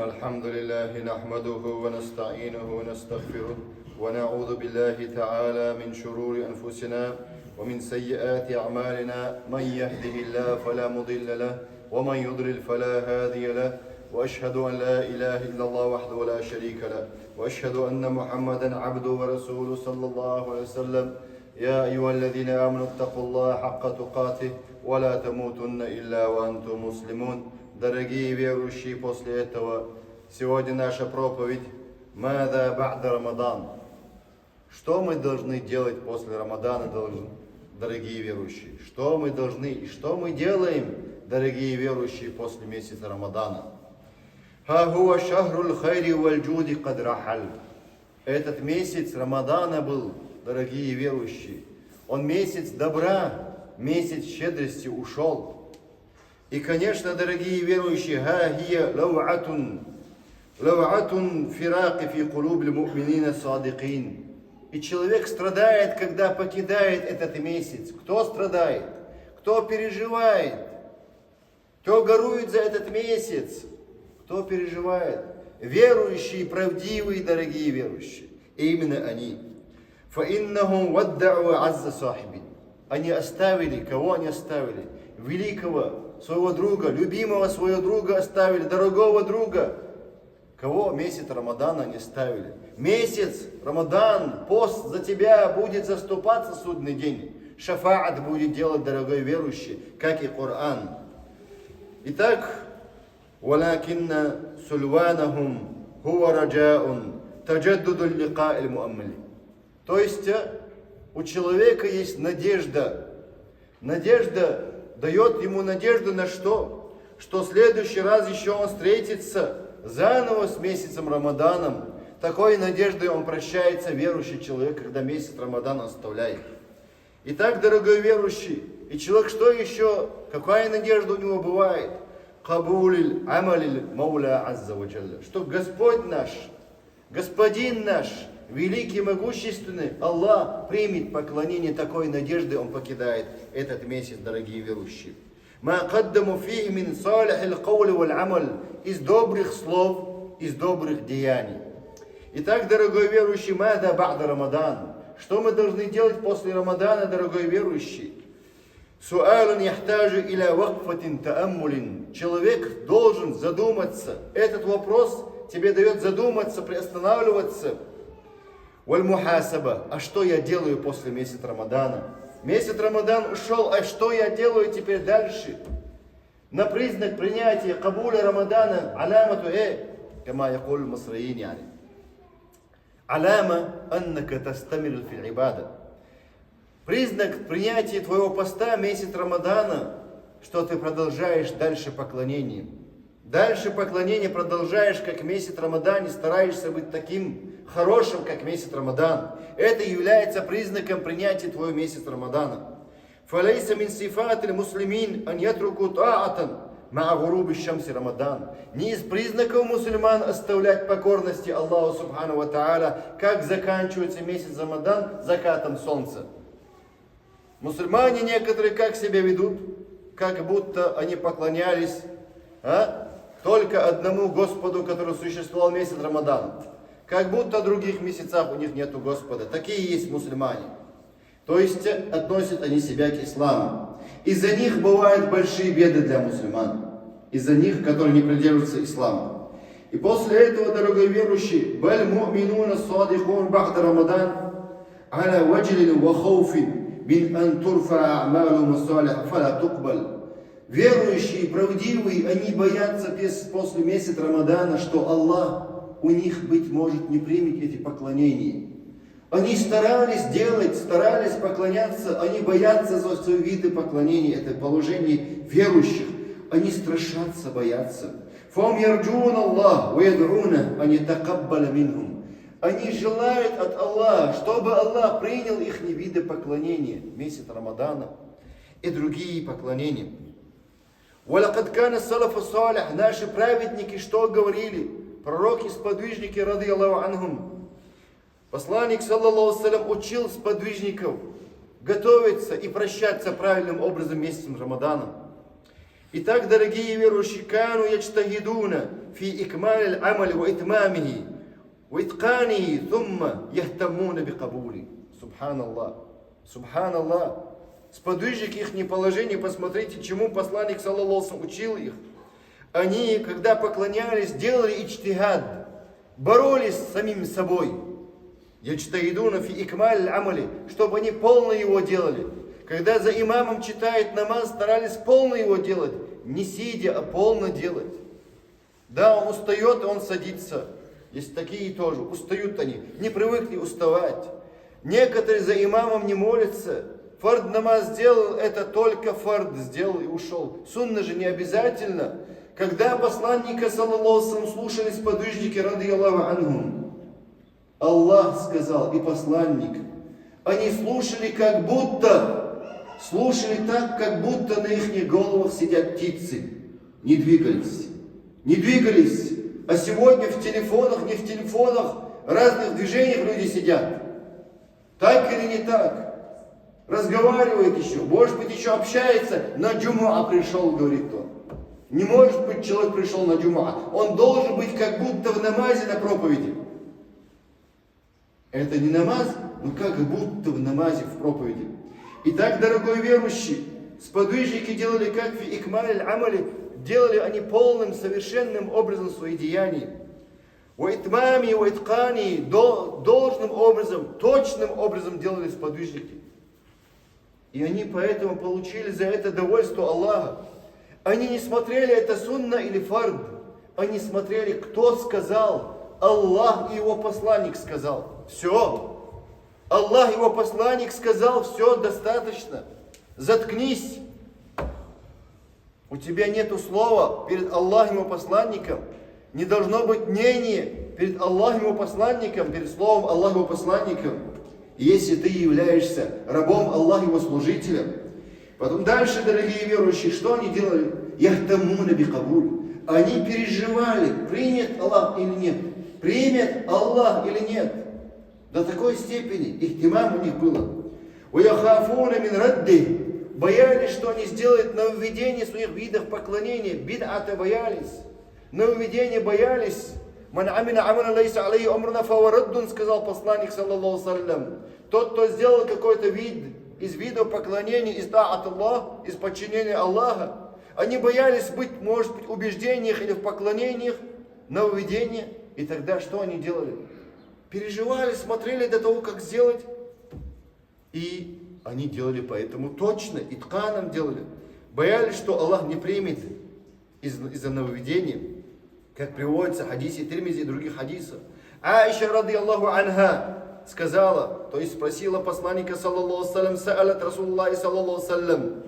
الحمد لله نحمده ونستعينه ونستغفره ونعوذ بالله تعالى من شرور أنفسنا ومن سيئات أعمالنا من يهده الله فلا مضل له ومن يضلل فلا هادي له وأشهد أن لا إله إلا الله وحده لا شريك له وأشهد أن محمدا عبده ورسوله صلى الله عليه وسلم يا أيها الذين آمنوا اتقوا الله حق تقاته ولا تموتن إلا وأنتم مسلمون. Дорогие верующие, после этого сегодня наша проповедь «Мада ба'да Рамадан». Что мы должны делать после Рамадана, дорогие верующие? Что мы должны и что мы делаем, дорогие верующие, после месяца Рамадана? «Ха хуа шахрул хайри валь джуди кад рахаль». Этот месяц Рамадана был, дорогие верующие, он месяц добра, месяц щедрости ушел. И, конечно, дорогие верующие, «Ха-хия лав'атун фирaqи фи кулуб л-му'минина садикин». И человек страдает, когда покидает этот месяц. Кто страдает? Кто переживает? Кто горюет за этот месяц? Кто переживает? Верующие, правдивые, дорогие верующие. И именно они. «Фаиннахум ваддa'у азза сахибин». Они оставили, кого они оставили? Великого своего друга, любимого своего друга оставили, дорогого друга. Кого месяц Рамадана не ставили? Месяц Рамадан, пост за тебя будет заступаться в судный день. Шафаат будет делать, дорогой верующий, как и Коран. Итак, «Валакинна сульванахум хуа раджаун таджаддуду лика иль-муаммали». То есть у человека есть надежда. Надежда дает ему надежду на что? Что в следующий раз еще он встретится заново с месяцем Рамаданом. Такой надеждой он прощается, верующий человек, когда месяц Рамадана оставляет. Итак, дорогой верующий, и человек что еще? Какая надежда у него бывает? Кабулиль амалиль мауля азза ва джалля. Что Господь наш, Господин наш, великий, могущественный, Аллах примет поклонение, такой надежды он покидает этот месяц, дорогие верующие. «Ма каддаму фихи мин салихил каули валь амаль». Из добрых слов, из добрых деяний. Итак, дорогой верующий, «Мада ба'да Рамадан». Что мы должны делать после Рамадана, дорогой верующий? «Суалун яхтажу иля вакфатин тааммулин». Человек должен задуматься. Этот вопрос тебе дает задуматься, приостанавливаться. «Валь-мухасаба». А что я делаю после месяца Рамадана? Месяц Рамадан ушел, а что я делаю теперь дальше? На признак принятия кабуля Рамадана алямату кама якуль масраин яни. Аляма аннака тастамир фи ибада. Признак принятия твоего поста месяц Рамадана, что ты продолжаешь дальше поклонение. Дальше поклонение продолжаешь, как месяц Рамадан, и стараешься быть таким хорошим, как месяц Рамадан. Это является признаком принятия твоего месяца Рамадана. «Фалейса мин сифатиль муслимин ан ятруку таатан ма гуруби шамси Рамадан». Не из признаков мусульман оставлять покорности Аллаху Субхану ва Тааля, как заканчивается месяц Рамадан закатом солнца. Мусульмане некоторые как себя ведут? Как будто они поклонялись только одному Господу, который существовал месяц Рамадан. Как будто в других месяцах у них нету Господа. Такие есть мусульмане. То есть относят они себя к исламу. Из-за них бывают большие беды для мусульман. Из-за них, которые не придерживаются ислама. И после этого, дорогой верующий, «Баль му'минуна садихун бахда Рамадан аля ваджлин ва хауфин бин ан турфа а'малу масалих фала тукбаль». Верующие, правдивые, они боятся после месяца Рамадана, что Аллах у них, быть может, не примет эти поклонения. Они старались делать, старались поклоняться, они боятся за свои виды поклонений, это положение верующих. Они страшатся, боятся. «Фам ярджун Аллах, ваядруна, ани такаббаля минхум». Они желают от Аллаха, чтобы Аллах принял их виды поклонения, месяц Рамадана и другие поклонения. «Валакад кана салафу салих». Наши праведники что говорили? Пророки, сподвижники, ради Аллаху анхум. Посланник, саллаллаху салям, учил сподвижников готовиться и прощаться правильным образом месяцем Рамадана. Итак, дорогие верующие, кану ячтагидуна фи икмаль амаль ва итмамихи ва итканихи thumma яхтамуна бикабули. Субханаллах. Субханаллах. Сподвижники их положения, посмотрите, чему посланник саллаллаху учил их. Они, когда поклонялись, делали ичтигад, боролись с самим собой. Ячтагидуна фи икмаль амали, чтобы они полно его делали. Когда за имамом читает намаз, старались полно его делать, не сидя, а полно делать. Да, он устает, и он садится. Есть такие тоже, устают они, не привыкли уставать. Некоторые за имамом не молятся. Фард намаз сделал, это только фард сделал и ушел. Сунна же не обязательно. Когда посланника, саллаллаху, слушали сподвижники, радийаллаху анхум, Аллах сказал и посланник, они слушали как будто, слушали так, как будто на их головах сидят птицы. Не двигались. Не двигались. А сегодня в телефонах, не в телефонах, разных движениях люди сидят. Так или не так? Разговаривает еще, может быть, еще общается. На джумуа пришел, говорит он. Не может быть, человек пришел на джумуа. Он должен быть как будто в намазе на проповеди. Это не намаз, но как будто в намазе в проповеди. Итак, дорогой верующий, сподвижники делали как в икмаль амали, делали они полным, совершенным образом свои деяния. Уайтмами, уайткани, должным образом, точным образом делали сподвижники. И они поэтому получили за это довольство Аллаха. Они не смотрели, это сунна или фард. Они смотрели, кто сказал. Аллах и его посланник сказал. Все. Аллах и его посланник сказал, все, достаточно. Заткнись. У тебя нету слова перед Аллахом и его посланником. Не должно быть мнения перед Аллахом и его посланником, перед словом Аллаха и его посланником. Если ты являешься рабом Аллаха и его служителем. Потом дальше, дорогие верующие, что они делали? Яхтамуна бикабуль. Они переживали, примет Аллах или нет. Примет Аллах или нет. До такой степени ихтимам у них было. Уяхафуна мин радди. Боялись, что они сделают нововведение своих видов поклонения. Бид'ата боялись. Нововведение боялись. Ман амина амана лайса алейхи амруна фавараддун, сказал посланник саллаллаху саллям. Тот, кто сделал какой-то вид из видов поклонения, из та'ат Аллах, из подчинения Аллаха, они боялись быть, может быть, в убеждениях или в поклонениях, нововведения. И тогда что они делали? Переживали, смотрели до того, как сделать. И они делали поэтому точно, и тканом делали. Боялись, что Аллах не примет из-за нововведения. Как приводится в хадисе Тирмизи и других хадисах. Аиша, радийаллаху анха, сказала, то есть спросила посланника, саллаллаху салям, са'алат Расулуллахи, саллаллаху салям,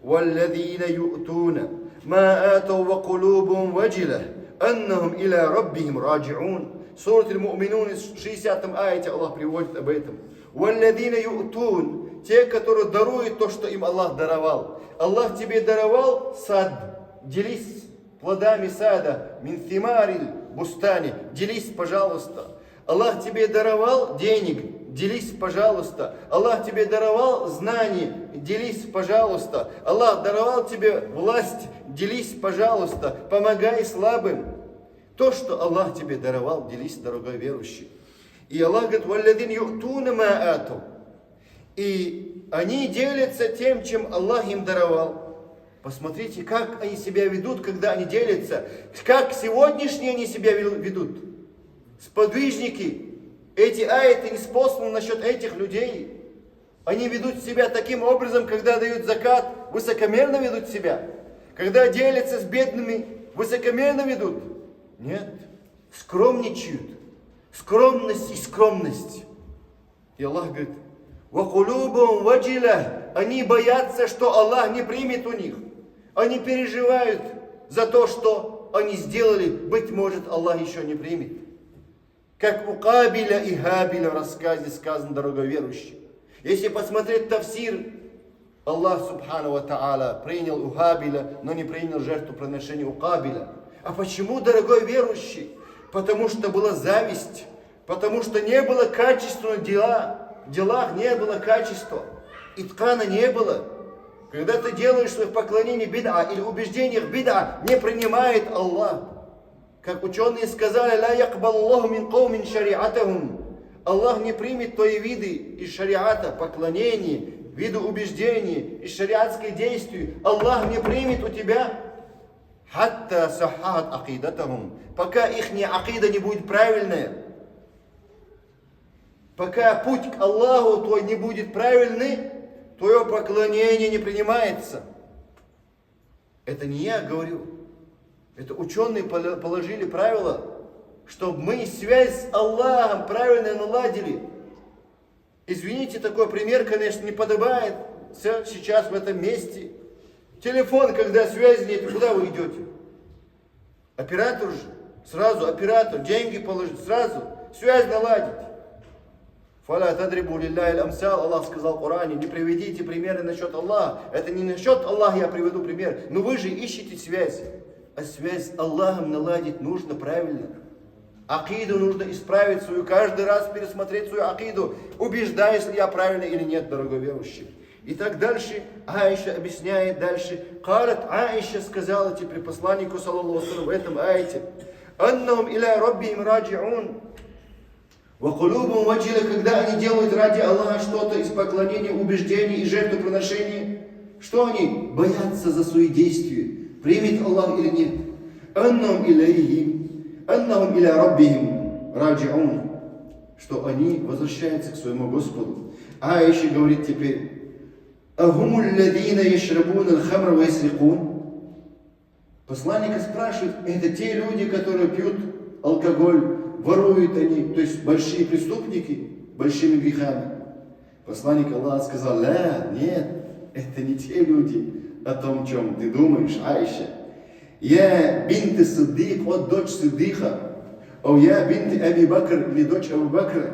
«Валладина ю'туна, ма атау ва кулубум ваджила, аннахум иля раббихим раджиун». Сурат Аль-Му'минун, 60-м аяте Аллах приводит об этом. «Валладина ю'тун», те, которые даруют то, что им Аллах даровал. Аллах тебе даровал сад, делись плодами сада, мин thimариль бустани, делись, пожалуйста. Аллах тебе даровал денег, делись, пожалуйста. Аллах тебе даровал знаний, делись, пожалуйста. Аллах даровал тебе власть, делись, пожалуйста. Помогай слабым. То, что Аллах тебе даровал, делись, дорогой верующий. И Аллах говорит, «Валладин ю'туна ма ату». И они делятся тем, чем Аллах им даровал. Посмотрите, как они себя ведут, когда они делятся. Как сегодняшние они себя ведут. Сподвижники. Эти аяты не спосланы насчет этих людей. Они ведут себя таким образом, когда дают закат, высокомерно ведут себя. Когда делятся с бедными, высокомерно ведут. Нет, скромничают. Скромность и скромность. И Аллах говорит, «Вакулубум ваджиля». Они боятся, что Аллах не примет у них. Они переживают за то, что они сделали. Быть может, Аллах еще не примет. Как у Кабиля и Хабиля в рассказе сказано, дорогой верующий. Если посмотреть тафсир, Аллах субхану ва та'аля принял у Хабиля, но не принял жертвоприношение у Кабиля. А почему, дорогой верующий? Потому что была зависть. Потому что не было качественного дела. В делах не было качества. Иткана не было. Когда ты делаешь своих поклонений бид'a или убеждениях бид'a, не принимает Аллах. Как ученые сказали, ла якбаллаху мин каумин шариатахум. Аллах не примет твои виды из шариата, поклонений, виды убеждений, из шариатских действий. Аллах не примет у тебя, хатта саххат акидатахум, пока их акида не будет правильная. Пока путь к Аллаху твой не будет правильный, твое поклонение не принимается. Это не я говорю. Это ученые положили правила, чтобы мы связь с Аллахом правильно наладили. Извините, такой пример, конечно, не подобает сейчас в этом месте. Телефон, когда связи нет, куда вы идете? Оператор же. Сразу оператор, деньги положить, сразу связь наладить. Фаля тадрибу лилляхи амсал, Аллах сказал в Коране, не приведите примеры насчет Аллаха. Это не насчет Аллаха я приведу пример, но вы же ищете связь. А связь с Аллахом наладить нужно правильно. Акиду нужно исправить свою, каждый раз пересмотреть свою акиду, убеждаюсь ли я правильно или нет, дорогой верующий. И так дальше Аиша объясняет дальше. Карат Аиша сказала теперь посланнику, саллаллаху алейхи в этом аяте, аннахум иля раббихим раджиун. Вакулубум ваджила, когда они делают ради Аллаха что-то из поклонения, убеждений и жертвоприношений, что они боятся за свои действия, примет Аллах или нет. Аннахум иля раббихим раджиун, что они возвращаются к своему Господу. Аиша говорит теперь, ахуму алладина яшрабуна аль-хамра ва ясрикун. Посланник спрашивает, это те люди, которые пьют алкоголь, воруют они, то есть большие преступники, большими грехами. Посланник Аллаха сказал, нет, это не те люди, о том, чем ты думаешь, Аиша. Я бинт Сиддик, вот дочь Сиддиха, о я бинт Аби Бакр, или дочь Абу Бакра.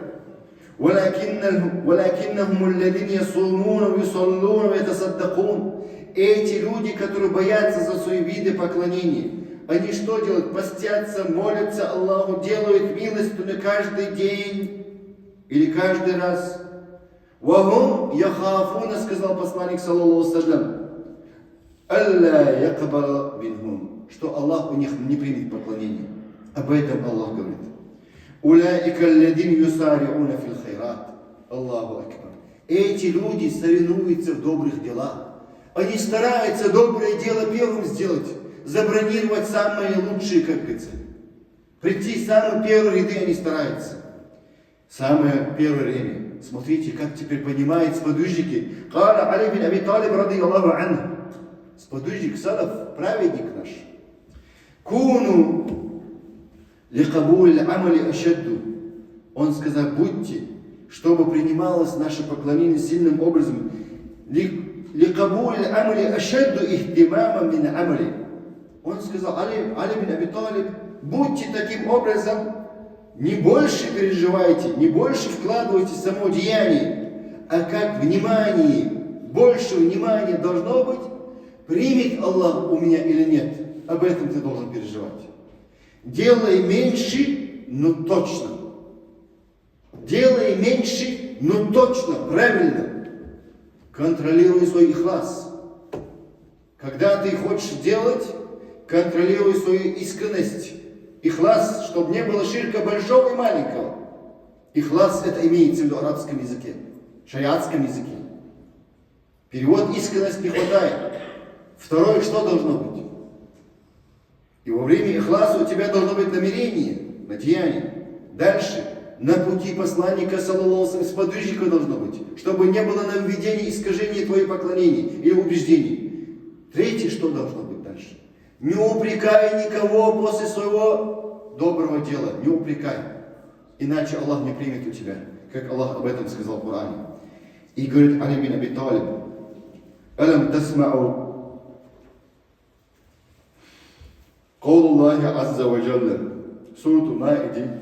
ولكنهم الذين يصومون ويصلون ويتصدقون. Эти люди, которые боятся за свои виды поклонения, они что делают? Постятся, молятся Аллаху, делают милостыню каждый день или каждый раз. Вахум яхафуна, сказал посланник, саллаллаху алейхи, алла якбала минхум, что Аллах у них не примет поклонение. Об этом Аллах говорит. Улаика алладин юсариуна фил хайрат. Аллаху акбар. Эти люди соревнуются в добрых делах. Они стараются доброе дело первым сделать, забронировать самые лучшие, как говорится. Прийти в самые первые ряды они стараются. Самое первое время. Смотрите, как теперь понимают сподвижники. Кала Али бин Аби Талиб ради Аллаху анху. Сподвижник салаф, праведник наш. Куну ликабуль амали ашадду. Он сказал, будьте, чтобы принималось наше поклонение сильным образом. Ликабуль амали ашадду ихтимамам мин амали. Он сказал, Али бин Аби Талиб, будьте таким образом, не больше переживайте, не больше вкладывайте в само деяние, а как внимание, больше внимания должно быть, примет Аллах у меня или нет. Об этом ты должен переживать. Делай меньше, но точно. Делай меньше, но точно, правильно. Контролируй свой ихлас. Когда ты хочешь делать, контролируй свою искренность. Ихлас, чтобы не было ширка большого и маленького. Ихлас это имеется в виду в арабском языке, в шариатском языке. Перевод искренность не хватает. Второе, что должно быть? И во время ихласа у тебя должно быть намерение, на деяние. Дальше, на пути посланника, саллаллаху алейхи, сподвижника должно быть, чтобы не было нововведений, искажений твоих поклонений или убеждений. Третье, что должно быть дальше? Не упрекай никого после своего доброго дела. Не упрекай. Иначе Аллах не примет у тебя. Как Аллах об этом сказал в Коране. И говорит Али бин Аби Талиб. Алам тасмау قول الله عز وجل. Суру Маиде.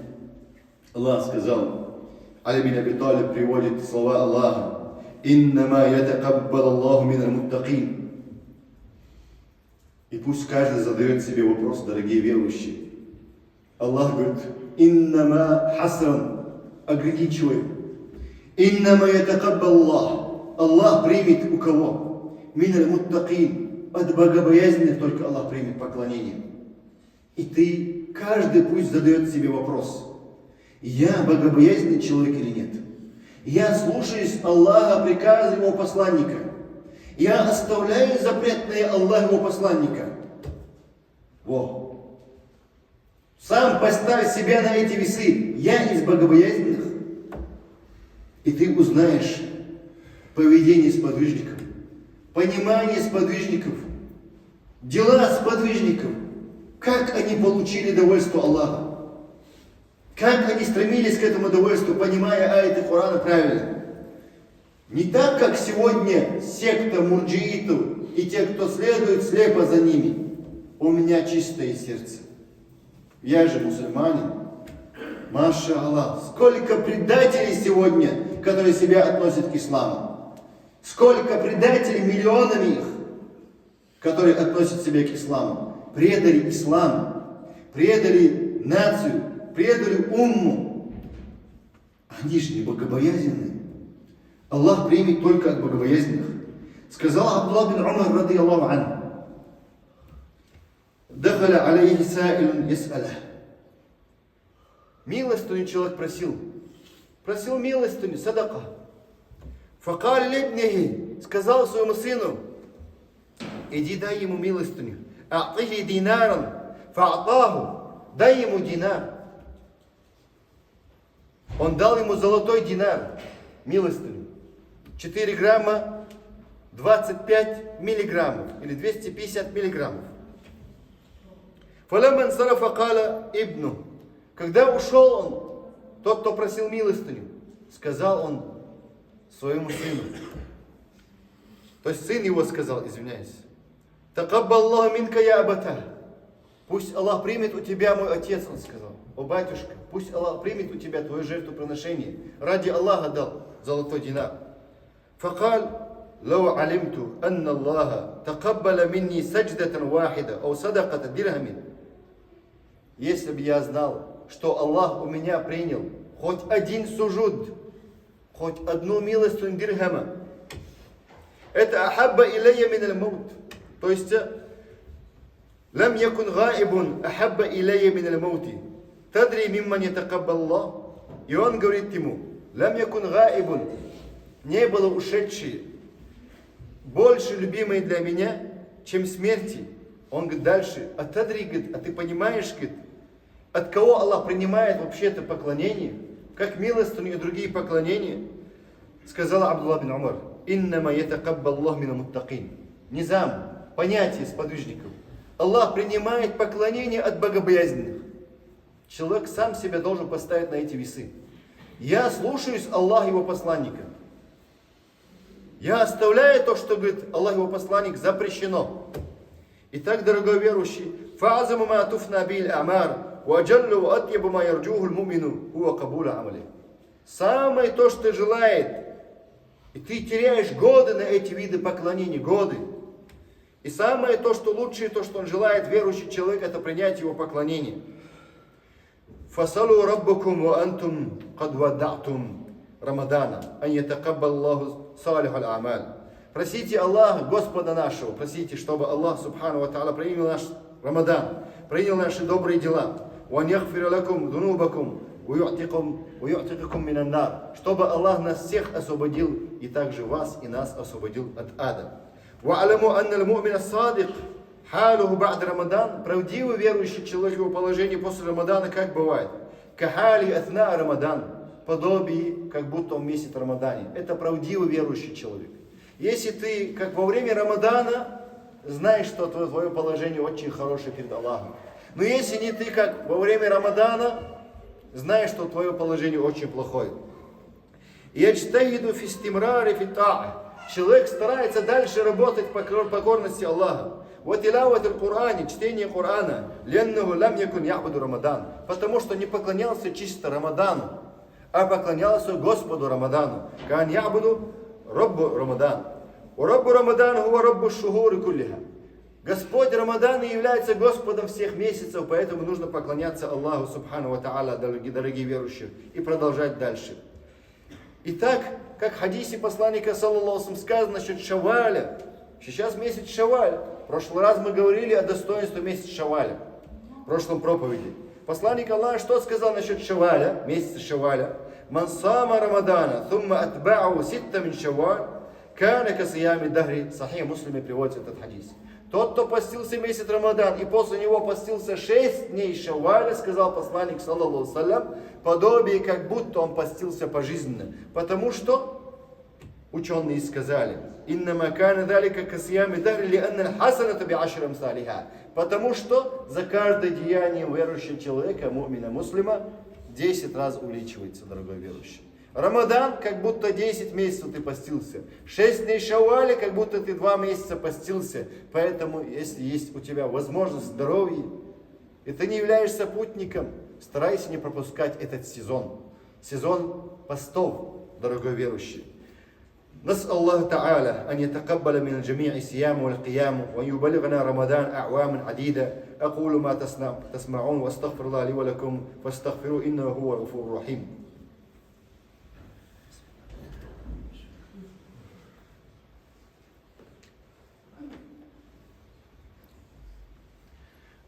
Аллах сказал. Али бин Аби Талиб приводит слова Аллаха. Иннама ятакаббал Аллаху миналь муттакин. И пусть каждый задает себе вопрос, дорогие верующие. Аллах говорит, иннама хасран, ограничиваем. Иннама ятакаббал Аллах. Аллах примет у кого? миналь муттакин, от богобоязненных только Аллах примет поклонение. И ты, каждый пусть задает себе вопрос: я богобоязненный человек или нет? Я слушаюсь Аллаха, приказы Его посланника. Я оставляю запретные Аллаха Его посланника. Во. Сам поставь себя на эти весы. Я из богобоязненных. И ты узнаешь поведение сподвижников, понимание сподвижников, дела сподвижников, как они получили довольство Аллаха. Как они стремились к этому довольству, понимая аяты Корана правильно. Не так, как сегодня секта мурджиитов и те, кто следует слепо за ними. У меня чистое сердце. Я же мусульманин. Маша Аллах. Сколько предателей сегодня, которые себя относят к исламу. Сколько предателей, миллионами их, которые относят себя к исламу. Предали ислам, предали нацию, предали умму. Они же не богобоязненные. Аллах примет только от богобоязненных. Сказал Абдуллах бин Умар, ради Аллаху анху: «Дахаля алейхи саилун яс'аля». Милостыню человек просил. Просил милостыню, садака. Факаль либнихи, сказал своему сыну: иди дай ему милостыню. А'тихи динаран, фа'атаху, дай ему динар. Он дал ему золотой динар, милостыню. 4 грамма 25 миллиграммов или 250 миллиграммов. Фаляман сарафа каля ибну. Когда ушел он, тот, кто просил милостыню, сказал он своему сыну. То есть сын его сказал, извиняюсь: «Такаббаллаху минка я абата». Пусть Аллах примет у тебя, мой отец, он сказал. О, батюшка, пусть Аллах примет у тебя твое жертвоприношение. Ради Аллаха дал золотой динар. Факаль: «Лау алимту анна Аллаха такаббаля минни садждатан вахида, ау садаката дирхамин». Если бы я знал, что Аллах у меня принял хоть один суджуд, хоть одну милостыню дирхама, это ахабба илейя мин аль-маут. То есть, лам якун гаибун ахабба илейя мин аль-маути. Тадри мимман ятакаббаллах. И он говорит ему: лам якун гаибун, не было ушедшие больше любимые для меня, чем смерти. Он говорит дальше: а тадри, говорит, а ты понимаешь, говорит, от кого Аллах принимает вообще это поклонение, как милостыню и другие поклонения? Сказал Абдуллах бин Умар: иннама ятакаббаллах мин аль-муттакин. Низам, понятие сподвижников. Аллах принимает поклонение от богобоязненных. Человек сам себя должен поставить на эти весы. Я слушаюсь Аллаха, Его посланника. Я оставляю то, что говорит Аллах, Его посланник, запрещено. Итак, дорогой верующий, фа'азаму ма туфна биль амар, ва джаллу ва атьябу ма ярджуху л-мумину, хуа кабула амали. Самое то, что желает, и ты теряешь годы на эти виды поклонений, годы. И самое то, что лучшее, то, что он желает, верующий человек, это принять его поклонение. Фасалу раббакум ва антум кад ваддатум Рамадана, ан ятакаббаллаху салих аль-амаль. Просите Аллаха, Господа нашего, просите, чтобы Аллах, субхану ва та'аля, принял наш Рамадан, принял наши добрые дела. Ва яхфир лакум дунубакум, ва ю'тикакум минан нар. Чтобы Аллах нас всех освободил, и также вас и нас освободил от ада. Ва аламу анна аль-му'мин ас-садик халуху ба'д Рамадан. Правдивый верующий человек, его положение после Рамадана как бывает? Кахали атна Рамадан. Подобие, как будто он месяц Рамадане. Это правдивый верующий человек. Если ты, как во время Рамадана, знаешь, что твое положение очень хорошее перед Аллахом. Но если не ты, как во время Рамадана, знаешь, что твое положение очень плохое. Яджтахиду фи истимрари фи та'а. Человек старается дальше работать по покорности Аллаха. Вот тилават аль-Кур'ане, чтение Корана, леннаху лам якун я'буду Рамадан. Потому что не поклонялся чисто Рамадану, а поклонялся Господу Рамадану. Кан я'буду Раббу Рамадан. Раббу Рамадан хуа Раббу шухури куллиха. Господь Рамадана является Господом всех месяцев, поэтому нужно поклоняться Аллаху субхану ва та'аля, дорогие верующие, и продолжать дальше. Итак, как в хадисе посланника саллаллаху алейхи ва саллям сказано насчет Шаваля, Сейчас месяц Шаваль. В прошлый раз мы говорили о достоинстве месяца Шаваля. В прошлом проповеди. Посланник Аллаха что сказал насчет Шаваля, месяца Шаваля? «Ман сама Рамадана, thumma атба'у ситта мин Шаваль, кана касиями дахри». Сахих Муслиме приводится этот хадис. Тот, кто постился месяц Рамадан и после него постился 6 дней Шаваля, сказал посланник, саллаллаху салям, подобие, как будто он постился пожизненно. Потому что ученые сказали, «Иннама кана далика касиями дахри, лианна хасаната би'ашри амсалиха». Потому что за каждое деяние верующего человека, му'мина, муслима, 10 раз увеличивается, дорогой верующий. Рамадан, как будто 10 месяцев ты постился. 6 дней Шаваля, как будто ты 2 месяца постился. Поэтому, если есть у тебя возможность здоровья, и ты не являешься путником, старайся не пропускать этот сезон. Сезон постов, дорогой верующий. نسأل الله تعالى أن يتقبل من الجميع الصيام والقيام وأن يبلغنا رمضان أعواما عديدة. أقول ما تسمعون واستغفر الله لي ولكم فاستغفروه إنه هو الغفور الرحيم.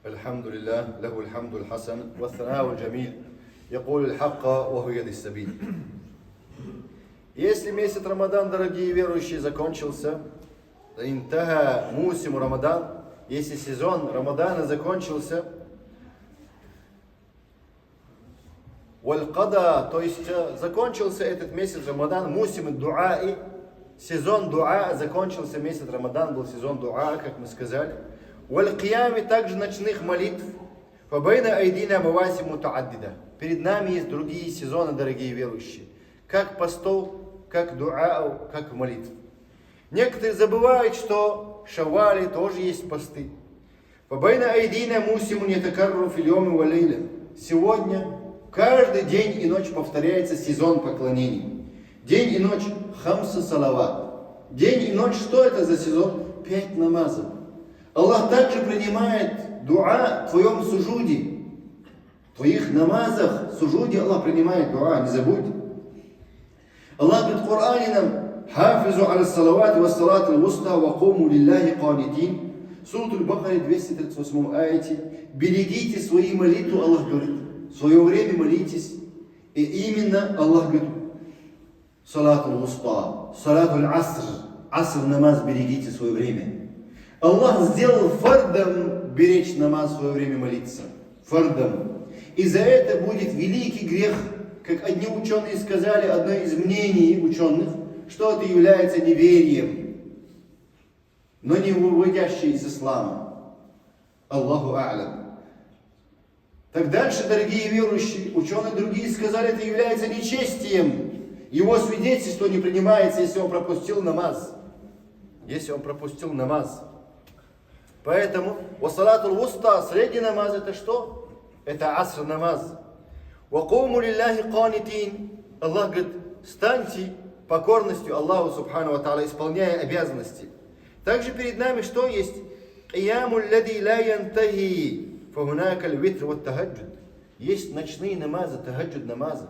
الحمد لله له الحمد الحسن والثناء الجميل يقول الحق وهو يهدي السبيل. Если месяц Рамадан, дорогие верующие, закончился, интаха мусим Рамадан, если сезон Рамадана закончился, валь-када, то есть закончился этот месяц Рамадан, мусим дуаи, сезон дуа, закончился месяц Рамадан, был сезон дуа, как мы сказали, валь-киями, также ночных молитв, фабайна айдина мавасиму тааддида. Перед нами есть другие сезоны, дорогие верующие, как постов, как дуа, как молитв. Некоторые забывают, что в Шавале тоже есть посты. Сегодня каждый день и ночь повторяется сезон поклонений. День и ночь хамса салават. День и ночь, что это за сезон? 5 намазов. Аллах также принимает дуа в твоем суджуде. В твоих намазах, суджуде Аллах принимает дуа, не забудь. Allah говорит в Коране нам: «Хафизу аля салавати ва салат аль-вуста ва куму лиллахи канитин». Сура Аль-Бакара, 238 аяте. Берегите свои молитвы, Аллах говорит. В свое время молитесь. И именно Аллах говорит: салат аль-вуста, салат аль-аср. Аср намаз берегите в свое время. Аллах сделал фардом беречь намаз в свое время молиться. Фардом. И за это будет великий грех. Как одни ученые сказали, одно из мнений ученых, что это является неверием, но не выводящее из ислама. Аллаху а'лам. Так дальше, дорогие верующие, ученые другие сказали, это является нечестием. Его свидетельство не принимается, если он пропустил намаз. Если он пропустил намаз. Поэтому, вассалатул вуста, средний намаз, это что? Это аср намаз. وَقُومُوا لِلَّهِ قَانِتِينَ. Аллах говорит, станьте покорностью Аллаху Субхану Ва Тааля, исполняя обязанности. Также перед нами что есть? قِيَامُ الَّذِي لَا يَنْتَهِي فَهُنَاكَ الْوِتْرُ وَالتَّهَجُّدُ. Есть ночные намазы, тахаджуд намазы.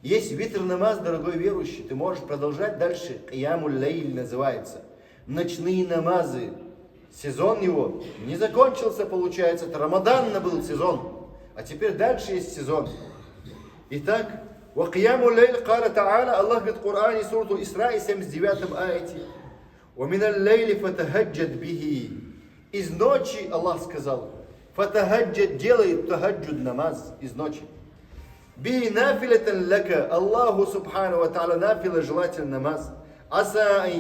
Есть витр намаз, дорогой верующий. Ты можешь продолжать дальше. قِيَامُ اللَّيْلِ называется. Ночные намазы. Сезон его не закончился, получается. Это Рамадан был сезон. А теперь дальше есть сезон. Итак, وَقِيَامُ اللَّيْلِ قَالَ تَعَالَى. Аллах говорит в Коране, сура Исра, 79 аяте. وَمِنَ اللَّيْلِ فَتَهَجَّدْ بِهِ. Из ночи, Аллах сказал, фатахаджад, делает тахаджуд намаз из ночи. Би нафилатан лака. Аллаху Субхану Ва Тааля нафила желательный намаз. Аса ан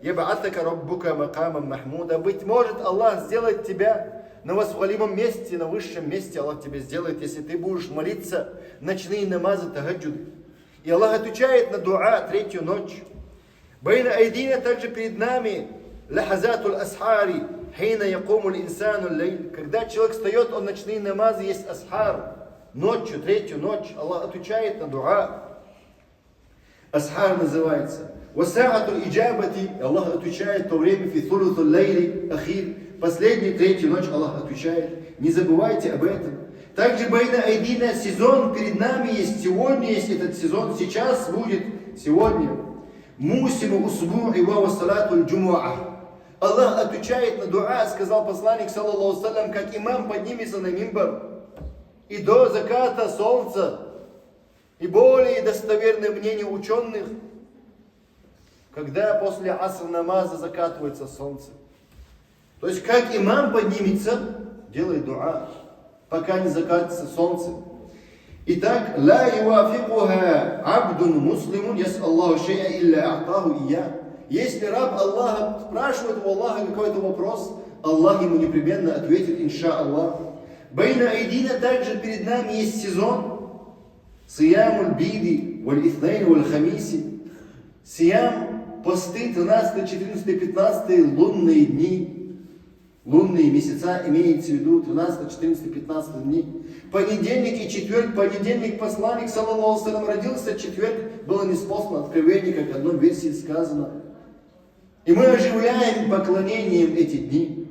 яб'атака раббука макаман махмуда. Быть может, Аллах сделает тебя на восхвалимом месте, на высшем месте Аллах тебе сделает, если ты будешь молиться ночные намазы тахаджуд. И Аллах отвечает на дуа 3-ю ночь. Байна айдина, также перед нами лахазатул асхари. Хейна якумул инсану лейл. Когда человек встает, он ночные намазы, есть асхар. Ночью, 3-ю ночь, Аллах отвечает на дуа. Асхар называется. Васаатул иджабати. Аллах отвечает в то время фи thuluthul лейли ахир. Последнюю 3-ю ночь Аллах отвечает. Не забывайте об этом. Также байна айдина, сезон перед нами есть. Сегодня есть этот сезон. Сейчас будет сегодня. Мусиму усбу'и ва салатуль джумуа. Аллах отвечает на дуа, сказал посланник, саллаллаху салям, как имам поднимется на мимбар, и до заката солнца, и более достоверное мнение ученых, когда после аср намаза закатывается солнце. То есть, как имам поднимется, делает дуа, пока не закатится солнце. Итак, ла юафикуха абдун муслимун яс'аллаху шей'a илля а'таху ия. Если раб Аллаха спрашивает у Аллаха какой-то вопрос, Аллах ему непременно ответит, инша Аллах. Байна айдина, также перед нами есть сезон. Сиямуль биди, валь итhnайн, валь хамиси. Сиям, посты, 13, 14, 15, лунные дни. Лунные месяца имеется в виду 13, 14, 15 дней. Понедельник и четверг. Понедельник посланник, саллаллаху салям, родился, четверг было ниспослано откровение, как в одной версии сказано. И мы оживляем поклонением эти дни.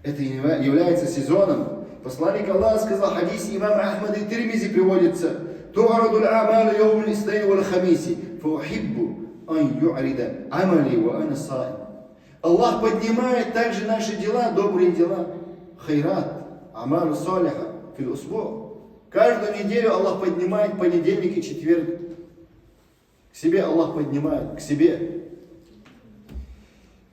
Это является сезоном. Посланник Аллаха сказал, хадис имам Ахмад и Тирмизи приводится. Ту'араду аль-амалу йоум аль-итhnайн валь хамиси, фаухиббу ан ю'рида амали ва ана саим. Аллах поднимает также наши дела, добрые дела. Хайрат, амалу салиха, фил усбу. Каждую неделю Аллах поднимает понедельник и четверг. К себе Аллах поднимает, к себе.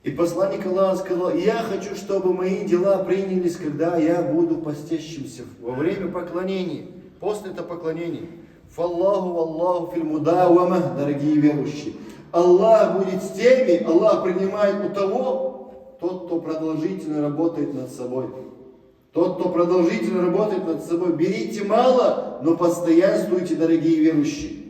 И посланник Аллаха сказал, я хочу, чтобы мои дела принялись, когда я буду постящимся во время поклонения. После это поклонение. Фаллаху валлаху филь мудавама, дорогие верующие. Аллах будет с теми, Аллах принимает у того, тот, кто продолжительно работает над собой. Тот, кто продолжительно работает над собой. Берите мало, но постоянствуйте, дорогие верующие.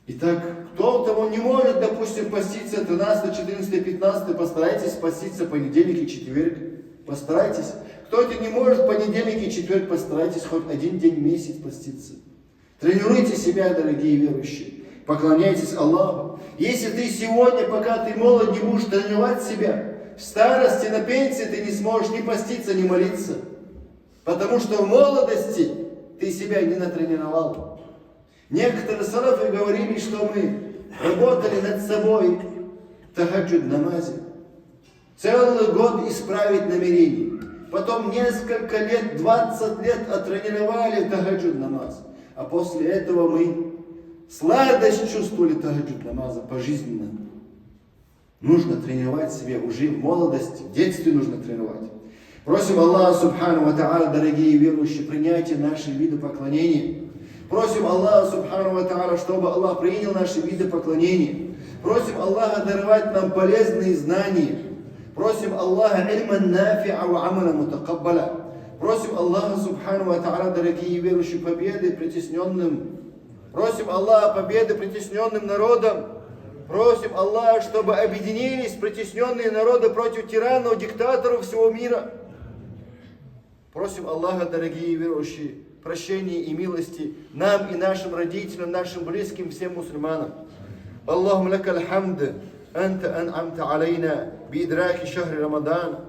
Итак, кто не может, допустим, поститься 13, 14, 15, постарайтесь поститься понедельник и четверг. Постарайтесь. Кто-то не может понедельник и четверг, постарайтесь хоть один день в месяц поститься. Тренируйте себя, дорогие верующие. Поклоняйтесь Аллаху. Если ты сегодня, пока ты молод, не будешь тренировать себя, в старости, на пенсии ты не сможешь ни поститься, ни молиться. Потому что в молодости ты себя не натренировал. Некоторые салафы говорили, что мы работали над собой в тахаджуд намазе. Целый год исправить намерение. Потом несколько лет, 20 лет оттренировали тахаджуд намаз. А после этого мы сладость чувствовали тахаджуд намаза пожизненно. Нужно тренировать себя уже в молодости, в детстве нужно тренировать. Просим Аллаха Субхану ва Та'аля, дорогие верующие, принятие наших видов поклонения. Просим Аллаха Субхану ва Та'аля, чтобы Аллах принял наши виды поклонения. Просим Аллаха даровать нам полезные знания. Просим Аллаха ильман нафи'a ва амаля мутакаббаля. Просим Аллаха Субхану ва Та'аля, дорогие верующие, победы притесненным. Просим Аллаха победы притесненным народам. Просим Аллаха, чтобы объединились притесненные народы против тиранов, диктаторов всего мира. Просим Аллаха, дорогие верующие, прощения и милости нам и нашим родителям, нашим близким, всем мусульманам. Аллахум лака алхамд, анта ан'амта алейна биидраки шахри Рамадан,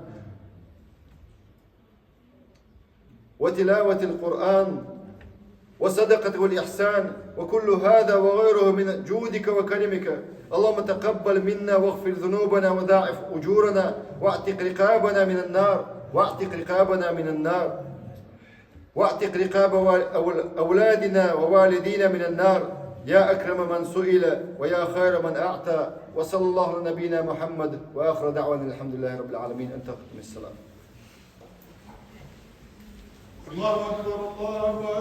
ва тилавати аль-Кур'ан, وصدقة والإحسان وكل هذا وغيره من جودك وكرمك. اللهم تقبل منا واغفر ذنوبنا وضاعف أجورنا واعتق رقابنا من النار واعتق رقاب أولادنا ووالدينا من النار يا أكرم من سئل ويا خير من أعطى. وصلى الله على نبينا محمد وآخر دعوانا الحمد لله رب العالمين. أنت من السلام. الله أكبر الله أكبر.